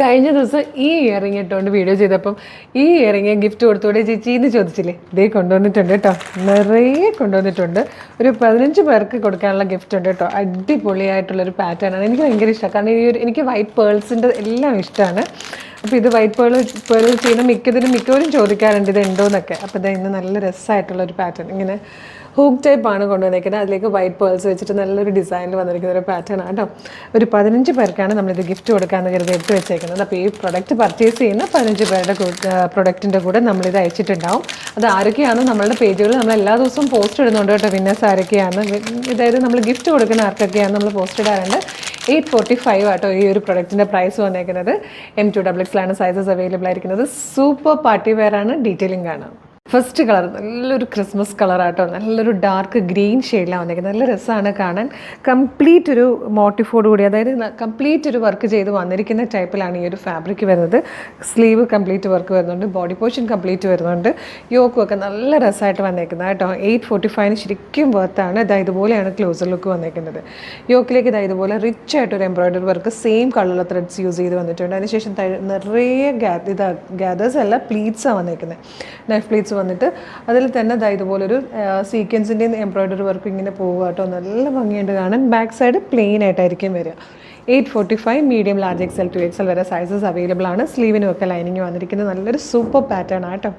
കഴിഞ്ഞ ദിവസം ഈ ഇയറിങ് ഇട്ടുകൊണ്ട് വീഡിയോ ചെയ്തപ്പം ഈ ഇയറിങ് ഗിഫ്റ്റ് കൊടുത്തുകൂടെ ചേച്ചി എന്ന് ചോദിച്ചില്ലേ, ഇതേ കൊണ്ടുവന്നിട്ടുണ്ട് കേട്ടോ. നിറയെ കൊണ്ടുവന്നിട്ടുണ്ട്. ഒരു 15 പേർക്ക് കൊടുക്കാനുള്ള ഗിഫ്റ്റ് ഉണ്ട് കേട്ടോ. അടിപൊളിയായിട്ടുള്ളൊരു പാറ്റേൺ ആണ്. എനിക്ക് ഭയങ്കര ഇഷ്ടമാണ്. കാരണം എനിക്ക് വൈറ്റ് പേൾസിൻ്റെ എല്ലാം ഇഷ്ടമാണ്. അപ്പോൾ ഇത് വൈറ്റ് പേൾ ചെയ്യുന്ന മിക്കവരും ചോദിക്കാറുണ്ട് ഇത് ഉണ്ടോയെന്നൊക്കെ. അപ്പോൾ ഇത് ഇന്ന് നല്ല രസമായിട്ടുള്ളൊരു പാറ്റേൺ, ഇങ്ങനെ ഹൂക്ക് ടൈപ്പാണ് കൊണ്ടുവന്നിരിക്കുന്നത്. അതിലേക്ക് വൈറ്റ് പേൾസ് വെച്ചിട്ട് നല്ലൊരു ഡിസൈനിൽ വന്നിരിക്കുന്ന ഒരു പാറ്റേൺ ആണ് കേട്ടോ. ഒരു 15 പേർക്കാണ് നമ്മളിത് ഗിഫ്റ്റ് കൊടുക്കാമെന്ന് കരുതി എടുത്ത് വെച്ചേക്കുന്നത്. അപ്പോൾ ഈ പ്രൊഡക്റ്റ് പർച്ചേസ് ചെയ്യുന്ന 15 പേരുടെ പ്രൊഡക്റ്റിൻ്റെ കൂടെ നമ്മളിത് അയച്ചിട്ടുണ്ടാവും. അത് ആരൊക്കെയാണ് നമ്മളുടെ പേജുകൾ നമ്മൾ എല്ലാ ദിവസവും പോസ്റ്റ് ഇടുന്നുണ്ട് കേട്ടോ. വിന്നേഴ്സ് ആരൊക്കെയാണ്, അതായത് നമ്മൾ ഗിഫ്റ്റ് കൊടുക്കുന്ന ആർക്കൊക്കെയാണ് നമ്മൾ പോസ്റ്റ് ഇടാറുണ്ട്. 845 ആട്ടോ ഈ ഒരു പ്രൊഡക്റ്റിൻ്റെ പ്രൈസ് വന്നേക്കുന്നത്. M2XX സൈസസ് അവൈലബിൾ ആയിരിക്കുന്നത്. സൂപ്പർ പാർട്ടി വെയർ ആണ്. ഡീറ്റെയിലിംഗ് ആണ്. ഫസ്റ്റ് കളർ നല്ലൊരു ക്രിസ്മസ് കളറാട്ടോ. നല്ലൊരു ഡാർക്ക് ഗ്രീൻ ഷെയ്ഡിലാണ് വന്നിരിക്കുന്നത്. നല്ല രസമാണ് കാണാൻ. കംപ്ലീറ്റ് ഒരു മോട്ടിഫോട് കൂടി, അതായത് കംപ്ലീറ്റ് ഒരു വർക്ക് ചെയ്ത് വന്നിരിക്കുന്ന ടൈപ്പിലാണ് ഈ ഒരു ഫാബ്രിക് വരുന്നത്. സ്ലീവ് കംപ്ലീറ്റ് വർക്ക് വരുന്നുണ്ട്, ബോഡി പോർഷൻ കംപ്ലീറ്റ് വരുന്നുണ്ട്. യോക്കും ഒക്കെ നല്ല രസമായിട്ട് വന്നേക്കുന്നത് കേട്ടോ. 845 ശരിക്കും വർത്താണ്. ഇതാ ഇതുപോലെയാണ് ക്ലോസർ ലുക്ക് വന്നേക്കുന്നത്. യോക്കിലേക്ക് ഇതാ ഇതുപോലെ റിച്ച് ആയിട്ടൊരു എംബ്രോയിഡറി വർക്ക് സെയിം കളറിലുള്ള ത്രെഡ്സ് യൂസ് ചെയ്ത് വന്നിട്ടുണ്ട്. അതിനുശേഷം നിറയെ ഗാദേഴ്സ് അല്ല, പ്ലീറ്റ്സാണ് വന്നേക്കുന്നത്. നൈഫ് പ്ലീറ്റ്സ് വന്നിട്ട് അതിൽ തന്നെ ഇതുപോലൊരു സീക്വൻസിൻ്റെയും എംബ്രോയിഡറി വർക്ക് ഇങ്ങനെ പോകുക കേട്ടോ. നല്ല ഭംഗിയുണ്ട് കാണാൻ. ബാക്ക് സൈഡ് പ്ലെയിൻ ആയിട്ടായിരിക്കും വരിക. 845 medium large XL to XL വരെ സൈസസ് അവൈലബിൾ ആണ്. സ്ലീവിനും ഒക്കെ ലൈനിങ് വന്നിരിക്കുന്നത് നല്ലൊരു സൂപ്പർ പാറ്റേൺ ആട്ടോ.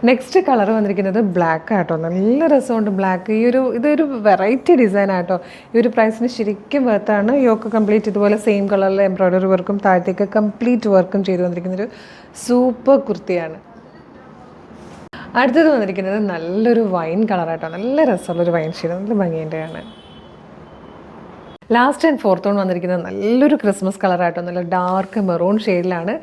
നെക്സ്റ്റ് കളർ വന്നിരിക്കുന്നത് ബ്ലാക്ക് ആട്ടോ. നല്ല രസമുണ്ട് ബ്ലാക്ക്. ഇതൊരു വെറൈറ്റി ഡിസൈൻ ആട്ടോ. ഈ ഒരു പ്രൈസിന് ശരിക്കും വർത്താണ്. യോക്ക് കംപ്ലീറ്റ് ഇതുപോലെ സെയിം കളറിലെ എംബ്രോയിഡറി വർക്കും താഴത്തേക്ക് കംപ്ലീറ്റ് വർക്കും ചെയ്ത് വന്നിരിക്കുന്നൊരു സൂപ്പർ കുർത്തിയാണ്. അടുത്തത് വന്നിരിക്കുന്നത് നല്ലൊരു വൈൻ കളറാട്ടോ. നല്ല രസമുള്ളൊരു വൈൻ ഷെയ്ഡ്, നല്ല ഭംഗിയുടെയാണ്. ലാസ്റ്റ് ആൻഡ് ഫോർത്ത് ഓൺ വന്നിരിക്കുന്നത് നല്ലൊരു ക്രിസ്മസ് കളറായിട്ടോ. നല്ല ഡാർക്ക് മെറൂൺ ഷെയ്ഡിലാണ്.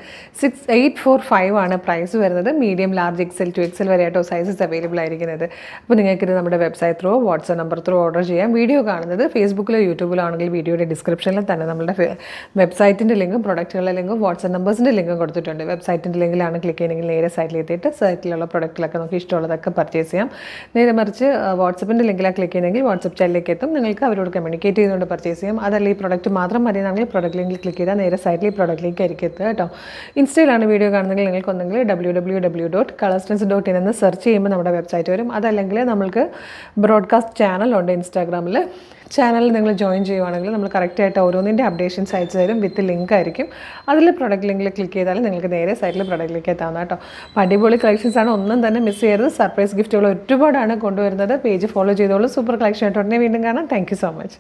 845 ആണ് പ്രൈസ് വരുന്നത്. Medium large XL to XL വരെ ആയിട്ടോ സൈസസ് അവൈലബിൾ ആയിരിക്കുന്നത്. അപ്പോൾ നിങ്ങൾക്കിത് നമ്മുടെ website through WhatsApp number through order ചെയ്യാം. വീഡിയോ കാണുന്നത് ഫേസ്ബുക്കിലോ യൂട്യൂബിലോ ആണെങ്കിൽ വീഡിയോയുടെ ഡിസ്ക്രിപ്ഷനിൽ തന്നെ നമ്മുടെ വെബ്സൈറ്റിൻ്റെ ലിങ്കും പ്രൊഡക്റ്റുകളുടെ ലിങ്കും വാട്സ്ആപ്പ് നമ്പേഴ്സിൻ്റെ ലിങ്കും കൊടുത്തിട്ടുണ്ട്. വെബ്സൈറ്റിൻ്റെ ലിങ്കിലാണ് ക്ലിക്ക് ചെയ്യണമെങ്കിൽ നേരെ സൈറ്റിൽ എത്തിയിട്ട് സൈറ്റിലുള്ള പ്രൊഡക്റ്റിലൊക്കെ നമുക്ക് ഇഷ്ടമുള്ളതൊക്കെ പർച്ചേസ് ചെയ്യാം. നേരെ മറിച്ച് വാട്സപ്പിൻ്റെ ലിങ്കിലാണ് ക്ലിക്ക് ചെയ്യുന്നതെങ്കിൽ വാട്സപ്പ് ചാനലിലേക്ക് എത്തും. നിങ്ങൾക്ക് അവരോട് കമ്മ്യൂണിക്കേറ്റ് ചെയ്തുകൊണ്ട് പർച്ചേസ് ചെയ്യാം. അതല്ല ഈ പ്രൊഡക്റ്റ് മാത്രം മതിയാണെങ്കിൽ പ്രൊഡക്റ്റ് ലിങ്കിൽ ക്ലിക്ക് ചെയ്താൽ നേരെ സൈറ്റിൽ ഈ പ്രൊഡക്റ്റിലേക്ക് ആയിരിക്കും എത്തുക കേട്ടോ. ഇൻസ്റ്റയിലാണ് വീഡിയോ കാണുന്നതെങ്കിൽ നിങ്ങൾക്ക് ഒന്നെങ്കിൽ www.colorstrends.in എന്ന് സെർച്ച് ചെയ്യുമ്പോൾ നമ്മുടെ വെബ്സൈറ്റ് വരും. അതല്ലെങ്കിൽ നമ്മൾക്ക് ബ്രോഡ്കാസ്റ്റ് ചാനലുണ്ട് ഇൻസ്റ്റാഗ്രാമിൽ. ചാനലിൽ നിങ്ങൾ ജോയിൻ ചെയ്യുവാണെങ്കിൽ നമ്മൾ കറക്റ്റായിട്ട് ഓരോന്നിൻ്റെ അപ്ഡേഷൻസ് അയച്ചു തരും. വിത്ത് ലിങ്ക് ആയിരിക്കും. അതിൽ പ്രൊഡക്റ്റ് ലിങ്കിൽ ക്ലിക്ക് ചെയ്താൽ നിങ്ങൾക്ക് നേരെ സൈറ്റിൽ പ്രൊഡക്റ്റിലേക്ക് എത്താവുന്ന കേട്ടോ. അടിപൊളി കളക്ഷൻസ് ആണ്. ഒന്നും തന്നെ മിസ് ചെയ്യരുത്. സർപ്രൈസ് ഗിഫ്റ്റുകൾ ഒരുപാടാണ് കൊണ്ടുവരുന്നത്. പേജ് ഫോളോ ചെയ്തോളൂ. സൂപ്പർ കളക്ഷൻ ആയിട്ട് ഉടനെ വീണ്ടും കാണാം. Thank you so much.